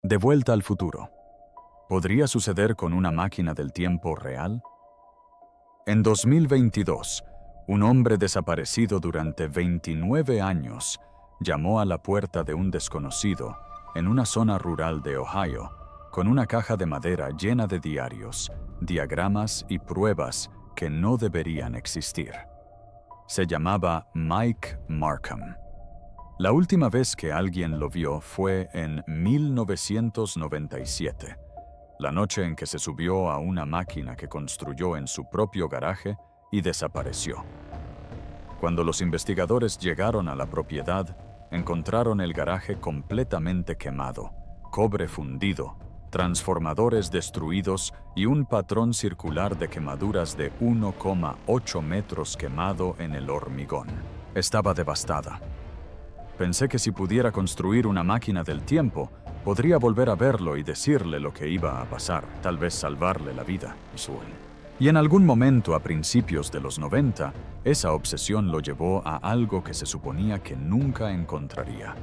De vuelta al futuro. ¿Podría suceder con una máquina del tiempo real? En 2022, un hombre desaparecido durante 29 años llamó a la puerta de un desconocido en una zona rural de Ohio con una caja de madera llena de diarios, diagramas y pruebas que no deberían existir. Se llamaba Mike Markham. La última vez que alguien lo vio fue en 1997, la noche en que se subió a una máquina que construyó en su propio garaje y desapareció. Cuando los investigadores llegaron a la propiedad, encontraron el garaje completamente quemado, cobre fundido, transformadores destruidos y un patrón circular de quemaduras de 1,8 metros quemado en el hormigón. Estaba devastada. Pensé que si pudiera construir una máquina del tiempo, podría volver a verlo y decirle lo que iba a pasar, tal vez salvarle la vida. Y en algún momento a principios de los 90, esa obsesión lo llevó a algo que se suponía que nunca encontraría.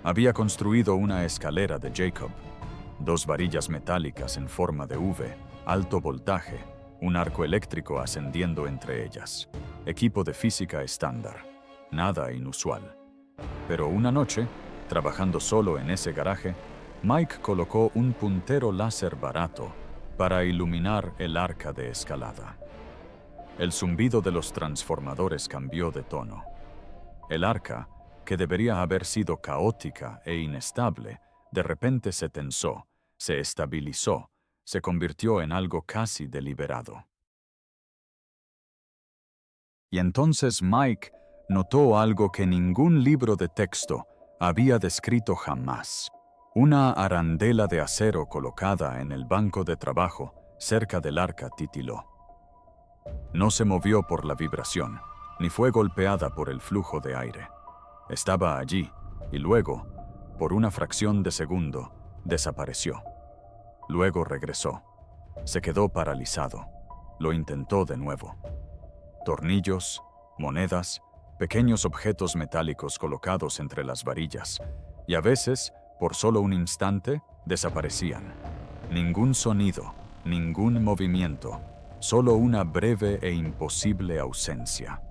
Había construido una escalera de Jacob, 2 varillas metálicas en forma de V, alto voltaje, un arco eléctrico ascendiendo entre ellas, equipo de física estándar, nada inusual. Pero una noche, trabajando solo en ese garaje, Mike colocó un puntero láser barato para iluminar el arca de escalada. El zumbido de los transformadores cambió de tono. El arca, que debería haber sido caótica e inestable, de repente se tensó, se estabilizó, se convirtió en algo casi deliberado. Y entonces Mike notó algo que ningún libro de texto había descrito jamás. Una arandela de acero colocada en el banco de trabajo cerca del arca titiló. No se movió por la vibración, ni fue golpeada por el flujo de aire. Estaba allí, y luego, por una fracción de segundo, desapareció. Luego regresó. Se quedó paralizado. Lo intentó de nuevo. Tornillos, monedas, pequeños objetos metálicos colocados entre las varillas, y a veces, por solo un instante, desaparecían. Ningún sonido, ningún movimiento, solo una breve e imposible ausencia.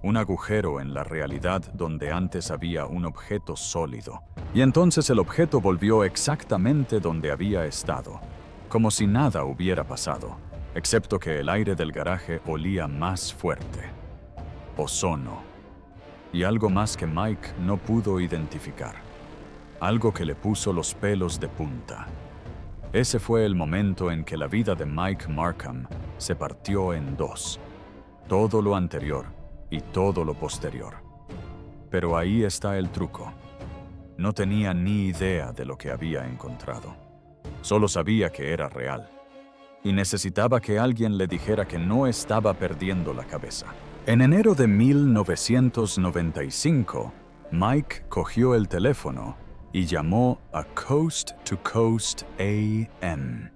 Un agujero en la realidad donde antes había un objeto sólido. Y entonces el objeto volvió exactamente donde había estado, como si nada hubiera pasado, excepto que el aire del garaje olía más fuerte. Ozono. Y algo más que Mike no pudo identificar. Algo que le puso los pelos de punta. Ese fue el momento en que la vida de Mike Markham se partió en 2. Todo lo anterior y todo lo posterior. Pero ahí está el truco. No tenía ni idea de lo que había encontrado. Solo sabía que era real. Y necesitaba que alguien le dijera que no estaba perdiendo la cabeza. En enero de 1995, Mike cogió el teléfono y llamó a Coast to Coast AM,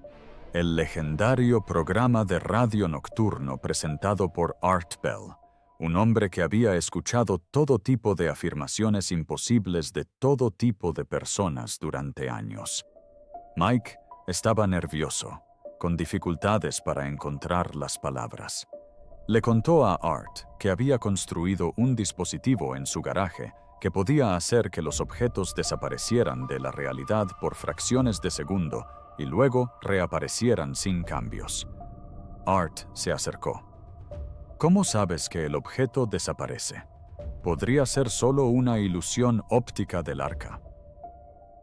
el legendario programa de radio nocturno presentado por Art Bell, un hombre que había escuchado todo tipo de afirmaciones imposibles de todo tipo de personas durante años. Mike estaba nervioso, con dificultades para encontrar las palabras. Le contó a Art que había construido un dispositivo en su garaje que podía hacer que los objetos desaparecieran de la realidad por fracciones de segundo y luego reaparecieran sin cambios. Art se acercó. ¿Cómo sabes que el objeto desaparece? ¿Podría ser solo una ilusión óptica del arca?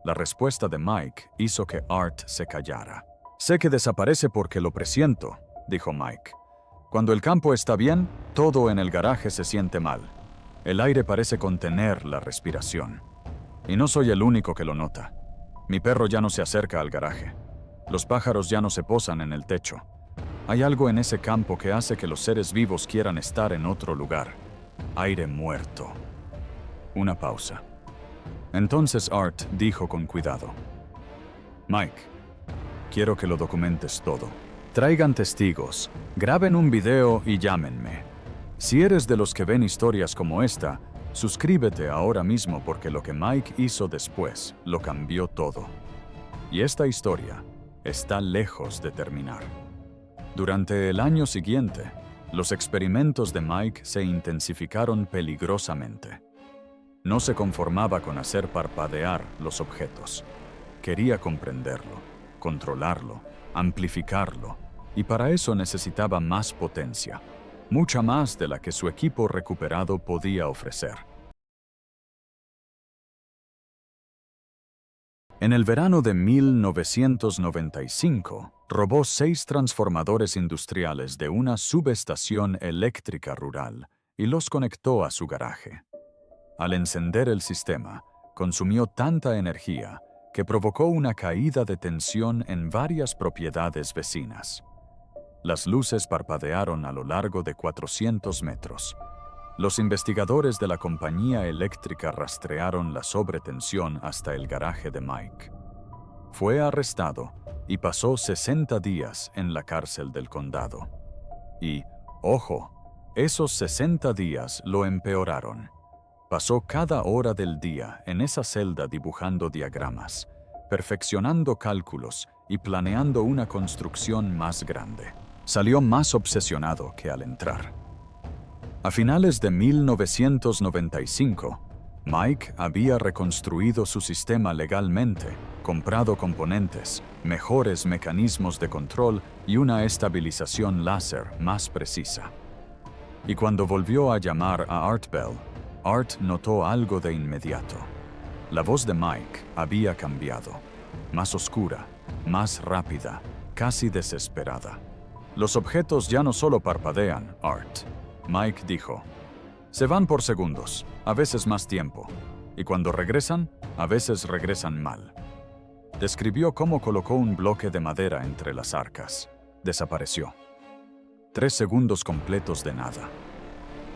La respuesta de Mike hizo que Art se callara. Sé que desaparece porque lo presiento, dijo Mike. Cuando el campo está bien, todo en el garaje se siente mal. El aire parece contener la respiración. Y no soy el único que lo nota. Mi perro ya no se acerca al garaje. Los pájaros ya no se posan en el techo. Hay algo en ese campo que hace que los seres vivos quieran estar en otro lugar. Aire muerto. Una pausa. Entonces Art dijo con cuidado. Mike, quiero que lo documentes todo. Traigan testigos, graben un video y llámenme. Si eres de los que ven historias como esta, suscríbete ahora mismo porque lo que Mike hizo después lo cambió todo. Y esta historia está lejos de terminar. Durante el año siguiente, los experimentos de Mike se intensificaron peligrosamente. No se conformaba con hacer parpadear los objetos. Quería comprenderlo, controlarlo, amplificarlo, y para eso necesitaba más potencia, mucha más de la que su equipo recuperado podía ofrecer. En el verano de 1995, robó 6 transformadores industriales de una subestación eléctrica rural y los conectó a su garaje. Al encender el sistema, consumió tanta energía que provocó una caída de tensión en varias propiedades vecinas. Las luces parpadearon a lo largo de 400 metros. Los investigadores de la compañía eléctrica rastrearon la sobretensión hasta el garaje de Mike. Fue arrestado y pasó 60 días en la cárcel del condado. Y, ojo, esos 60 días lo empeoraron. Pasó cada hora del día en esa celda dibujando diagramas, perfeccionando cálculos y planeando una construcción más grande. Salió más obsesionado que al entrar. A finales de 1995, Mike había reconstruido su sistema legalmente, comprado componentes, mejores mecanismos de control y una estabilización láser más precisa. Y cuando volvió a llamar a Art Bell, Art notó algo de inmediato. La voz de Mike había cambiado, más oscura, más rápida, casi desesperada. Los objetos ya no solo parpadean, Art, Mike dijo. Se van por segundos, a veces más tiempo, y cuando regresan, a veces regresan mal. Describió cómo colocó un bloque de madera entre las arcas. Desapareció. 3 segundos completos de nada.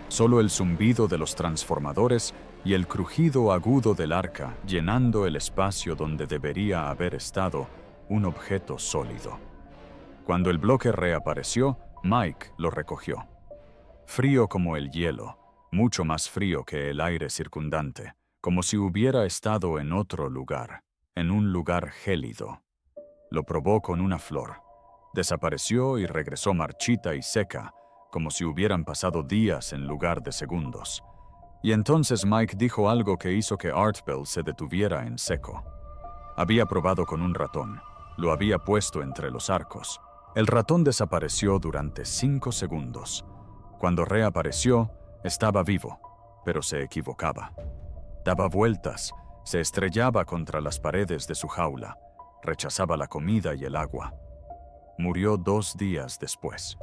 Solo el zumbido de los transformadores y el crujido agudo del arca llenando el espacio donde debería haber estado un objeto sólido. Cuando el bloque reapareció, Mike lo recogió. Frío como el hielo, mucho más frío que el aire circundante, como si hubiera estado en otro lugar, en un lugar gélido. Lo probó con una flor. Desapareció y regresó marchita y seca, como si hubieran pasado días en lugar de segundos. Y entonces Mike dijo algo que hizo que Art Bell se detuviera en seco. Había probado con un ratón. Lo había puesto entre los arcos. El ratón desapareció durante 5 segundos. Cuando reapareció, estaba vivo, pero se equivocaba. Daba vueltas, se estrellaba contra las paredes de su jaula, rechazaba la comida y el agua. Murió 2 días después.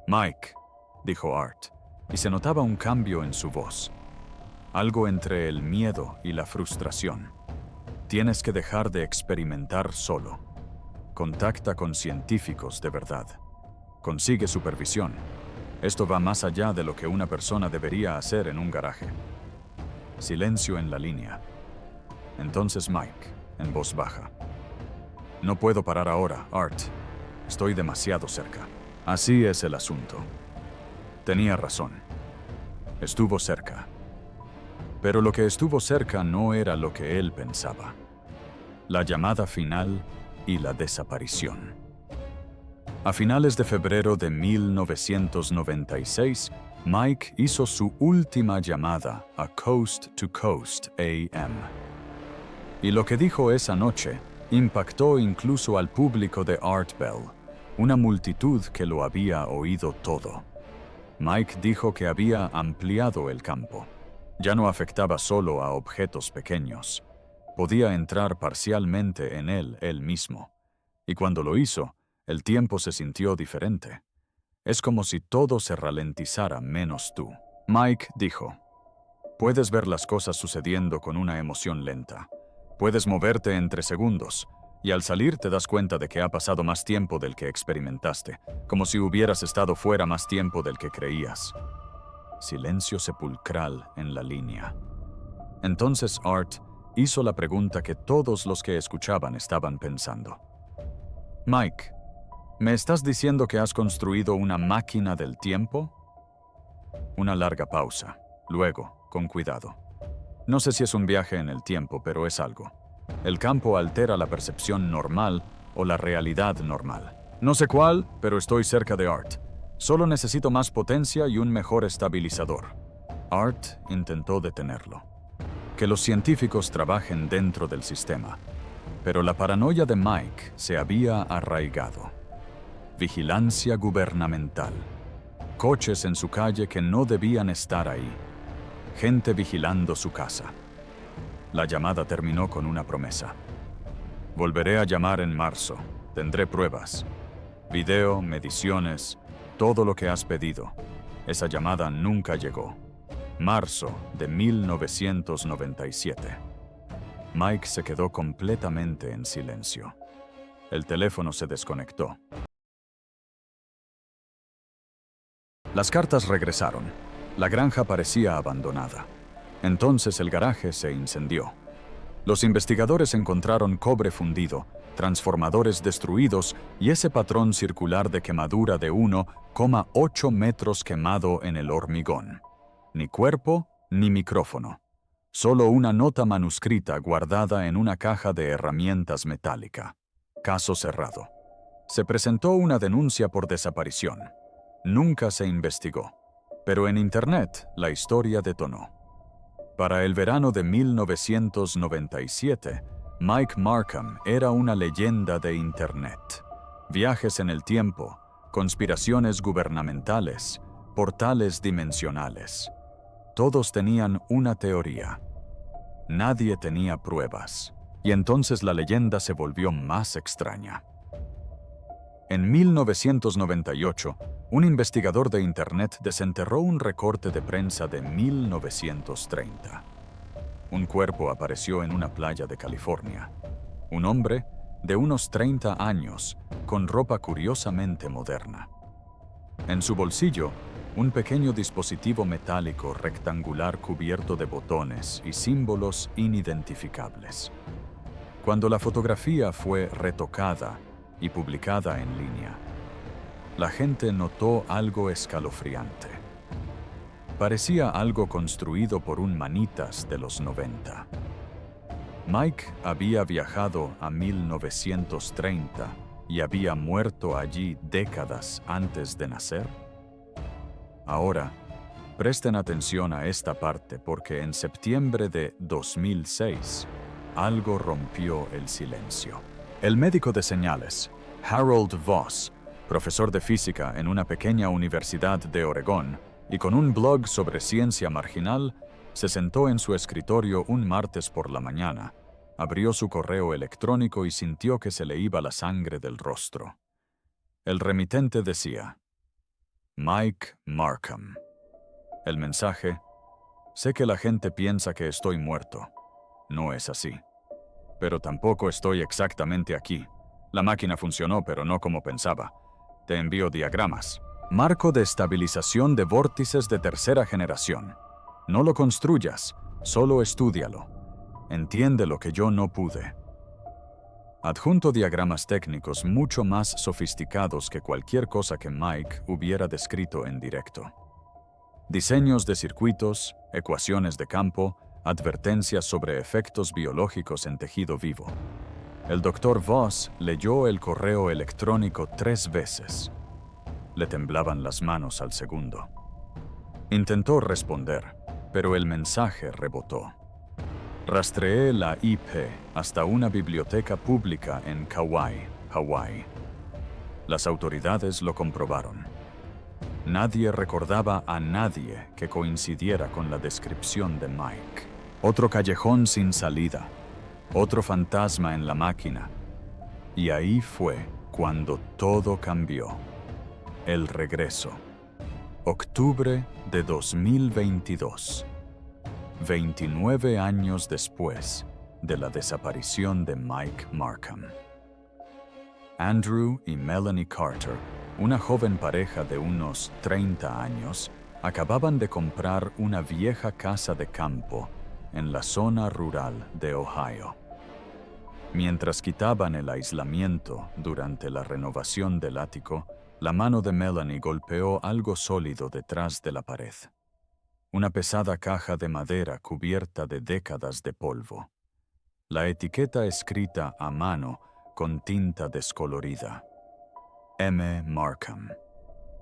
Mike, dijo Art, y se notaba un cambio en su voz. Algo entre el miedo y la frustración. Tienes que dejar de experimentar solo. Contacta con científicos de verdad. Consigue supervisión. Esto va más allá de lo que una persona debería hacer en un garaje. Silencio en la línea. Entonces Mike, en voz baja. No puedo parar ahora, Art. Estoy demasiado cerca. Así es el asunto. Tenía razón. Estuvo cerca. Pero lo que estuvo cerca no era lo que él pensaba. La llamada final y la desaparición. A finales de febrero de 1996, Mike hizo su última llamada a Coast to Coast AM. Y lo que dijo esa noche impactó incluso al público de Art Bell, una multitud que lo había oído todo. Mike dijo que había ampliado el campo. Ya no afectaba solo a objetos pequeños. Podía entrar parcialmente en él mismo. Y cuando lo hizo, el tiempo se sintió diferente. Es como si todo se ralentizara menos tú. Mike dijo, puedes ver las cosas sucediendo con una emoción lenta. Puedes moverte entre segundos, y al salir te das cuenta de que ha pasado más tiempo del que experimentaste, como si hubieras estado fuera más tiempo del que creías. Silencio sepulcral en la línea. Entonces Art hizo la pregunta que todos los que escuchaban estaban pensando. Mike, ¿me estás diciendo que has construido una máquina del tiempo? Una larga pausa. Luego, con cuidado. No sé si es un viaje en el tiempo, pero es algo. El campo altera la percepción normal o la realidad normal. No sé cuál, pero estoy cerca de Art. Solo necesito más potencia y un mejor estabilizador. Art intentó detenerlo. Que los científicos trabajen dentro del sistema. Pero la paranoia de Mike se había arraigado. Vigilancia gubernamental. Coches en su calle que no debían estar ahí. Gente vigilando su casa. La llamada terminó con una promesa. Volveré a llamar en marzo. Tendré pruebas. Video, mediciones, todo lo que has pedido. Esa llamada nunca llegó. Marzo de 1997. Mike se quedó completamente en silencio. El teléfono se desconectó. Las cartas regresaron. La granja parecía abandonada. Entonces el garaje se incendió. Los investigadores encontraron cobre fundido, transformadores destruidos y ese patrón circular de quemadura de 1,8 metros quemado en el hormigón. Ni cuerpo ni micrófono. Solo una nota manuscrita guardada en una caja de herramientas metálica. Caso cerrado. Se presentó una denuncia por desaparición. Nunca se investigó. Pero en Internet la historia detonó. Para el verano de 1997, Mike Markham era una leyenda de Internet. Viajes en el tiempo, conspiraciones gubernamentales, portales dimensionales. Todos tenían una teoría. Nadie tenía pruebas. Y entonces la leyenda se volvió más extraña. En 1998, un investigador de Internet desenterró un recorte de prensa de 1930. Un cuerpo apareció en una playa de California. Un hombre de unos 30 años, con ropa curiosamente moderna. En su bolsillo, un pequeño dispositivo metálico rectangular cubierto de botones y símbolos inidentificables. Cuando la fotografía fue retocada y publicada en línea, la gente notó algo escalofriante. Parecía algo construido por un manitas de los 90. Mike había viajado a 1930 y había muerto allí décadas antes de nacer. Ahora, presten atención a esta parte porque en septiembre de 2006, algo rompió el silencio. El médico de señales, Harold Voss, profesor de física en una pequeña universidad de Oregón y con un blog sobre ciencia marginal, se sentó en su escritorio un martes por la mañana, abrió su correo electrónico y sintió que se le iba la sangre del rostro. El remitente decía: Mike Markham. El mensaje: sé que la gente piensa que estoy muerto. No es así. Pero tampoco estoy exactamente aquí. La máquina funcionó, pero no como pensaba. Te envío diagramas. Marco de estabilización de vórtices de tercera generación. No lo construyas, solo estúdialo. Entiende lo que yo no pude. Adjunto diagramas técnicos mucho más sofisticados que cualquier cosa que Mike hubiera descrito en directo. Diseños de circuitos, ecuaciones de campo, advertencias sobre efectos biológicos en tejido vivo. El Dr. Voss leyó el correo electrónico 3 veces. Le temblaban las manos al segundo. Intentó responder, pero el mensaje rebotó. Rastreé la IP hasta una biblioteca pública en Kauai, Hawái. Las autoridades lo comprobaron. Nadie recordaba a nadie que coincidiera con la descripción de Mike. Otro callejón sin salida. Otro fantasma en la máquina. Y ahí fue cuando todo cambió. El regreso. Octubre de 2022. 29 años después de la desaparición de Mike Markham. Andrew y Melanie Carter, una joven pareja de unos 30 años, acababan de comprar una vieja casa de campo en la zona rural de Ohio. Mientras quitaban el aislamiento durante la renovación del ático, la mano de Melanie golpeó algo sólido detrás de la pared. Una pesada caja de madera cubierta de décadas de polvo. La etiqueta escrita a mano con tinta descolorida. M. Markham.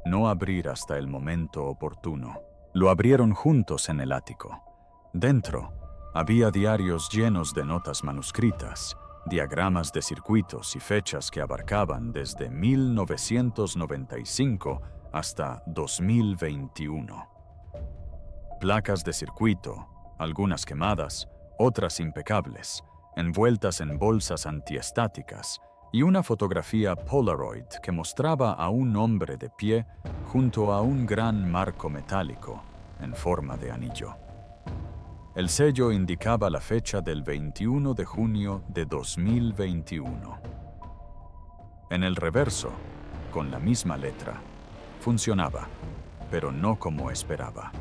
No abrir hasta el momento oportuno. Lo abrieron juntos en el ático. Dentro había diarios llenos de notas manuscritas, diagramas de circuitos y fechas que abarcaban desde 1995 hasta 2021. Placas de circuito, algunas quemadas, otras impecables, envueltas en bolsas antiestáticas, y una fotografía Polaroid que mostraba a un hombre de pie junto a un gran marco metálico en forma de anillo. El sello indicaba la fecha del 21 de junio de 2021. En el reverso, con la misma letra, funcionaba, pero no como esperaba.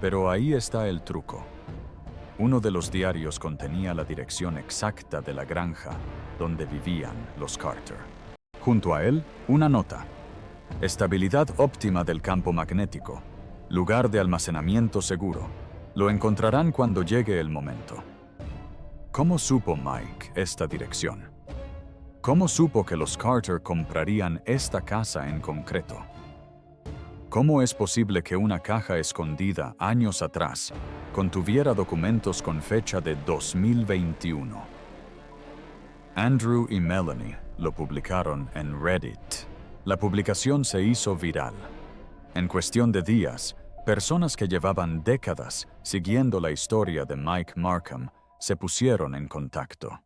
Pero ahí está el truco. Uno de los diarios contenía la dirección exacta de la granja donde vivían los Carter. Junto a él, una nota. Estabilidad óptima del campo magnético. Lugar de almacenamiento seguro. Lo encontrarán cuando llegue el momento. ¿Cómo supo Mike esta dirección? ¿Cómo supo que los Carter comprarían esta casa en concreto? ¿Cómo es posible que una caja escondida años atrás contuviera documentos con fecha de 2021? Andrew y Melanie lo publicaron en Reddit. La publicación se hizo viral. En cuestión de días, personas que llevaban décadas siguiendo la historia de Mike Markham se pusieron en contacto.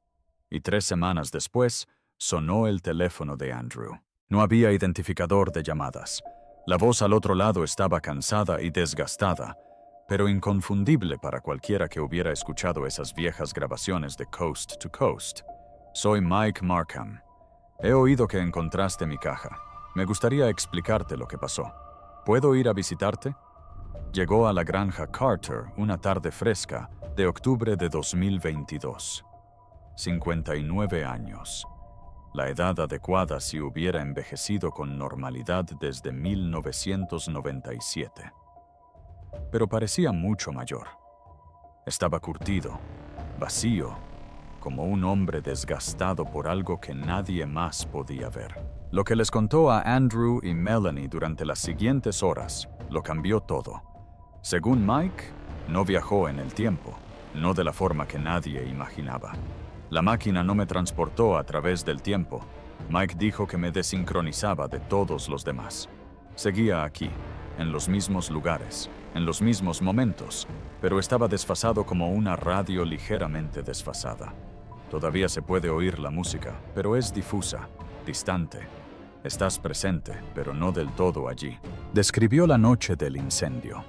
Y 3 semanas después, sonó el teléfono de Andrew. No había identificador de llamadas. La voz al otro lado estaba cansada y desgastada, pero inconfundible para cualquiera que hubiera escuchado esas viejas grabaciones de Coast to Coast. Soy Mike Markham. He oído que encontraste mi caja. Me gustaría explicarte lo que pasó. ¿Puedo ir a visitarte? Llegó a la granja Carter una tarde fresca de octubre de 2022. 59 años. La edad adecuada si hubiera envejecido con normalidad desde 1997. Pero parecía mucho mayor. Estaba curtido, vacío, como un hombre desgastado por algo que nadie más podía ver. Lo que les contó a Andrew y Melanie durante las siguientes horas lo cambió todo. Según Mike, no viajó en el tiempo, no de la forma que nadie imaginaba. La máquina no me transportó a través del tiempo. Mike dijo que me desincronizaba de todos los demás. Seguía aquí, en los mismos lugares, en los mismos momentos, pero estaba desfasado como una radio ligeramente desfasada. Todavía se puede oír la música, pero es difusa, distante. Estás presente, pero no del todo allí. Describió la noche del incendio.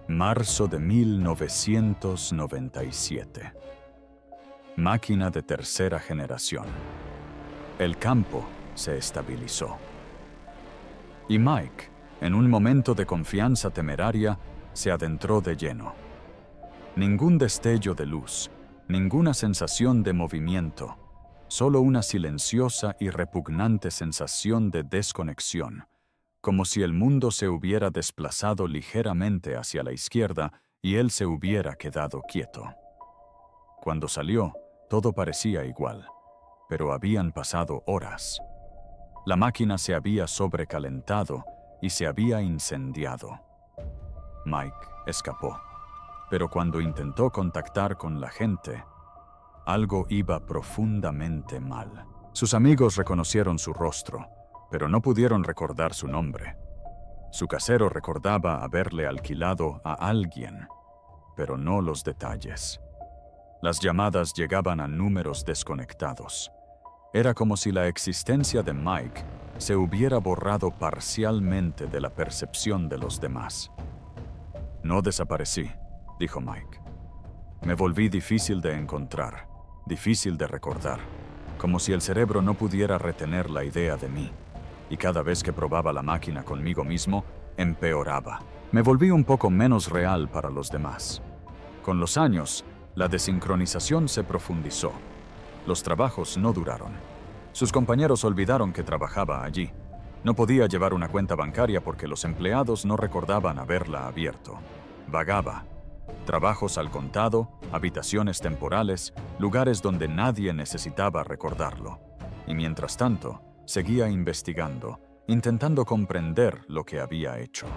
Marzo de 1997. Máquina de tercera generación. El campo se estabilizó. Y Mike, en un momento de confianza temeraria, se adentró de lleno. Ningún destello de luz, ninguna sensación de movimiento, solo una silenciosa y repugnante sensación de desconexión, como si el mundo se hubiera desplazado ligeramente hacia la izquierda y él se hubiera quedado quieto. Cuando salió, todo parecía igual, pero habían pasado horas. La máquina se había sobrecalentado y se había incendiado. Mike escapó, pero cuando intentó contactar con la gente, algo iba profundamente mal. Sus amigos reconocieron su rostro, pero no pudieron recordar su nombre. Su casero recordaba haberle alquilado a alguien, pero no los detalles. Las llamadas llegaban a números desconectados. Era como si la existencia de Mike se hubiera borrado parcialmente de la percepción de los demás. No desaparecí, dijo Mike. Me volví difícil de encontrar, difícil de recordar, como si el cerebro no pudiera retener la idea de mí. Y cada vez que probaba la máquina conmigo mismo, empeoraba. Me volví un poco menos real para los demás. Con los años, la desincronización se profundizó. Los trabajos no duraron. Sus compañeros olvidaron que trabajaba allí. No podía llevar una cuenta bancaria porque los empleados no recordaban haberla abierto. Vagaba, Trabajos al contado, habitaciones temporales, lugares donde nadie necesitaba recordarlo. Y mientras tanto, seguía investigando, intentando comprender lo que había hecho.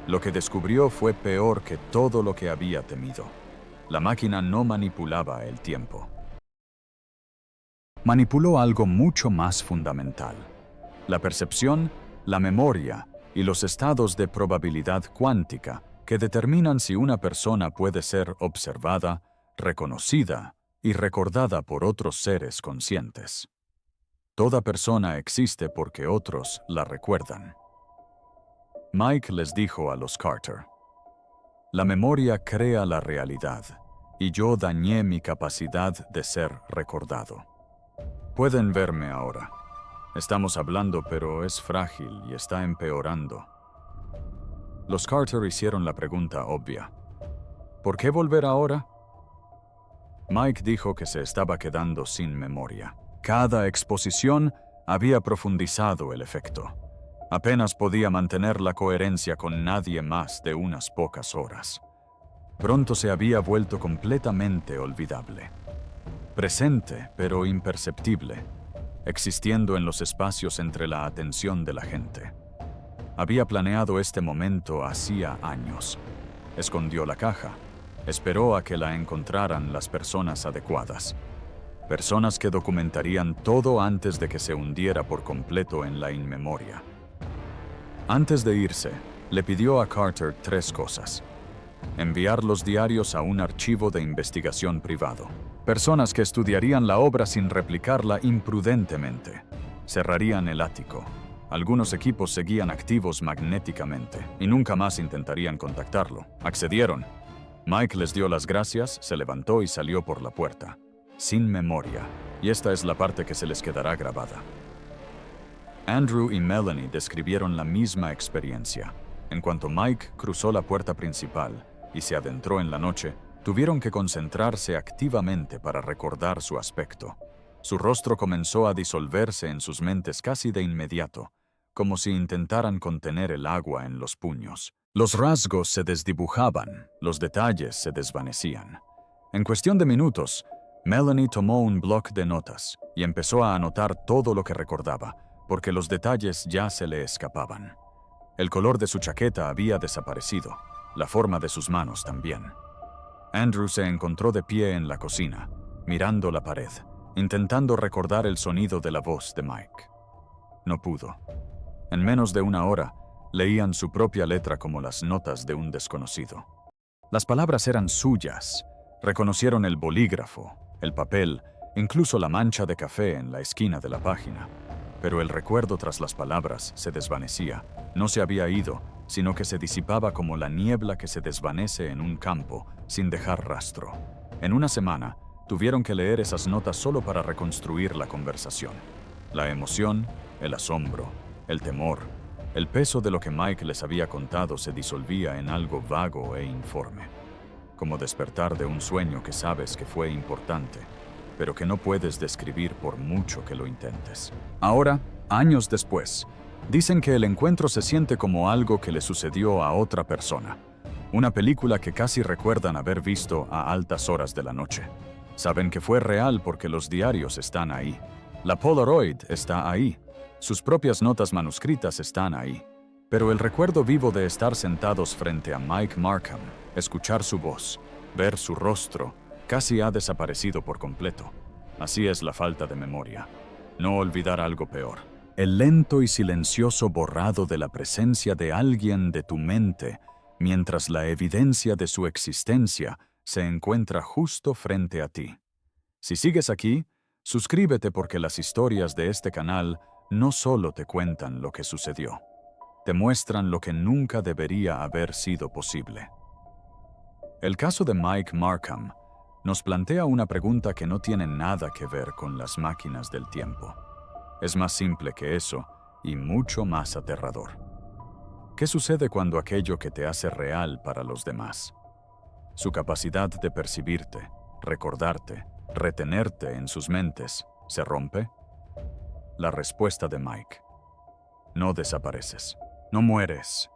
Lo que descubrió fue peor que todo lo que había temido. La máquina no manipulaba el tiempo. Manipuló algo mucho más fundamental: la percepción, la memoria y los estados de probabilidad cuántica que determinan si una persona puede ser observada, reconocida y recordada por otros seres conscientes. Toda persona existe porque otros la recuerdan. Mike les dijo a los Carter: la memoria crea la realidad, y yo dañé mi capacidad de ser recordado. Pueden verme ahora. Estamos hablando, pero es frágil y está empeorando. Los Carter hicieron la pregunta obvia: ¿por qué volver ahora? Mike dijo que se estaba quedando sin memoria. Cada exposición había profundizado el efecto. Apenas podía mantener la coherencia con nadie más de unas pocas horas. Pronto se había vuelto completamente olvidable. Presente, pero imperceptible, existiendo en los espacios entre la atención de la gente. Había planeado este momento hacía años. Escondió la caja. Esperó a que la encontraran las personas adecuadas. Personas que documentarían todo antes de que se hundiera por completo en la inmemoria. Antes de irse, le pidió a Carter 3 cosas: enviar los diarios a un archivo de investigación privado. Personas que estudiarían la obra sin replicarla imprudentemente. Cerrarían el ático. Algunos equipos seguían activos magnéticamente y nunca más intentarían contactarlo. Accedieron. Mike les dio las gracias, se levantó y salió por la puerta. Sin memoria. Y esta es la parte que se les quedará grabada. Andrew y Melanie describieron la misma experiencia. En cuanto Mike cruzó la puerta principal y se adentró en la noche, tuvieron que concentrarse activamente para recordar su aspecto. Su rostro comenzó a disolverse en sus mentes casi de inmediato, como si intentaran contener el agua en los puños. Los rasgos se desdibujaban, los detalles se desvanecían. En cuestión de minutos, Melanie tomó un bloc de notas y empezó a anotar todo lo que recordaba, porque los detalles ya se le escapaban. El color de su chaqueta había desaparecido, la forma de sus manos también. Andrew se encontró de pie en la cocina, mirando la pared, intentando recordar el sonido de la voz de Mike. No pudo. En menos de una hora, leían su propia letra como las notas de un desconocido. Las palabras eran suyas. Reconocieron el bolígrafo, el papel, incluso la mancha de café en la esquina de la página. Pero el recuerdo tras las palabras se desvanecía. No se había ido, sino que se disipaba como la niebla que se desvanece en un campo, sin dejar rastro. En una semana, tuvieron que leer esas notas solo para reconstruir la conversación. La emoción, el asombro, el temor, el peso de lo que Mike les había contado se disolvía en algo vago e informe. Como despertar de un sueño que sabes que fue importante, pero que no puedes describir por mucho que lo intentes. Ahora, años después, dicen que el encuentro se siente como algo que le sucedió a otra persona. Una película que casi recuerdan haber visto a altas horas de la noche. Saben que fue real porque los diarios están ahí. La Polaroid está ahí. Sus propias notas manuscritas están ahí. Pero el recuerdo vivo de estar sentados frente a Mike Markham, escuchar su voz, ver su rostro, casi ha desaparecido por completo. Así es la falta de memoria. No olvidar algo peor. El lento y silencioso borrado de la presencia de alguien de tu mente, mientras la evidencia de su existencia se encuentra justo frente a ti. Si sigues aquí, suscríbete porque las historias de este canal no solo te cuentan lo que sucedió, te muestran lo que nunca debería haber sido posible. El caso de Mike Markham nos plantea una pregunta que no tiene nada que ver con las máquinas del tiempo. Es más simple que eso y mucho más aterrador. ¿Qué sucede cuando aquello que te hace real para los demás, su capacidad de percibirte, recordarte, retenerte en sus mentes, se rompe? La respuesta de Mike: no desapareces, no mueres,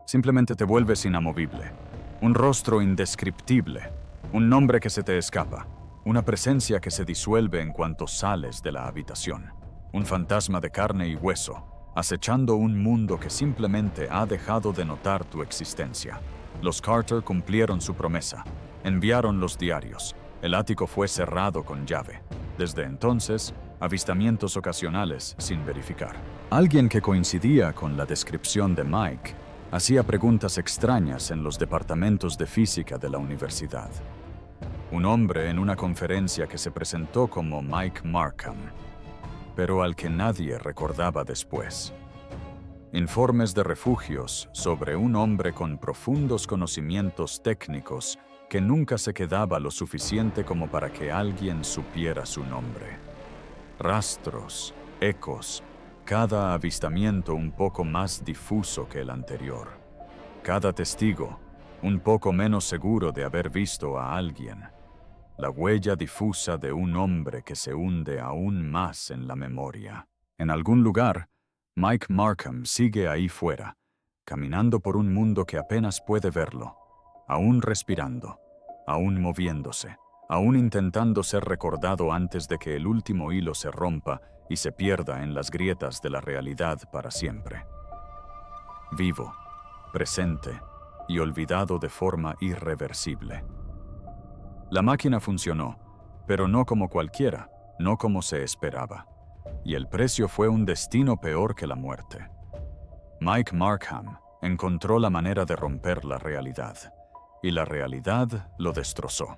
simplemente te vuelves inamovible. Un rostro indescriptible, un nombre que se te escapa, una presencia que se disuelve en cuanto sales de la habitación. Un fantasma de carne y hueso, acechando un mundo que simplemente ha dejado de notar tu existencia. Los Carter cumplieron su promesa. Enviaron los diarios. El ático fue cerrado con llave. Desde entonces, avistamientos ocasionales sin verificar. Alguien que coincidía con la descripción de Mike hacía preguntas extrañas en los departamentos de física de la universidad. Un hombre en una conferencia que se presentó como Mike Markham, pero al que nadie recordaba después. Informes de refugios sobre un hombre con profundos conocimientos técnicos que nunca se quedaba lo suficiente como para que alguien supiera su nombre. Rastros, ecos, cada avistamiento un poco más difuso que el anterior. Cada testigo un poco menos seguro de haber visto a alguien. La huella difusa de un hombre que se hunde aún más en la memoria. En algún lugar, Mike Markham sigue ahí fuera, caminando por un mundo que apenas puede verlo, aún respirando, aún moviéndose, aún intentando ser recordado antes de que el último hilo se rompa y se pierda en las grietas de la realidad para siempre. Vivo, presente y olvidado de forma irreversible. La máquina funcionó, pero no como cualquiera, no como se esperaba. Y el precio fue un destino peor que la muerte. Mike Markham encontró la manera de romper la realidad, y la realidad lo destrozó.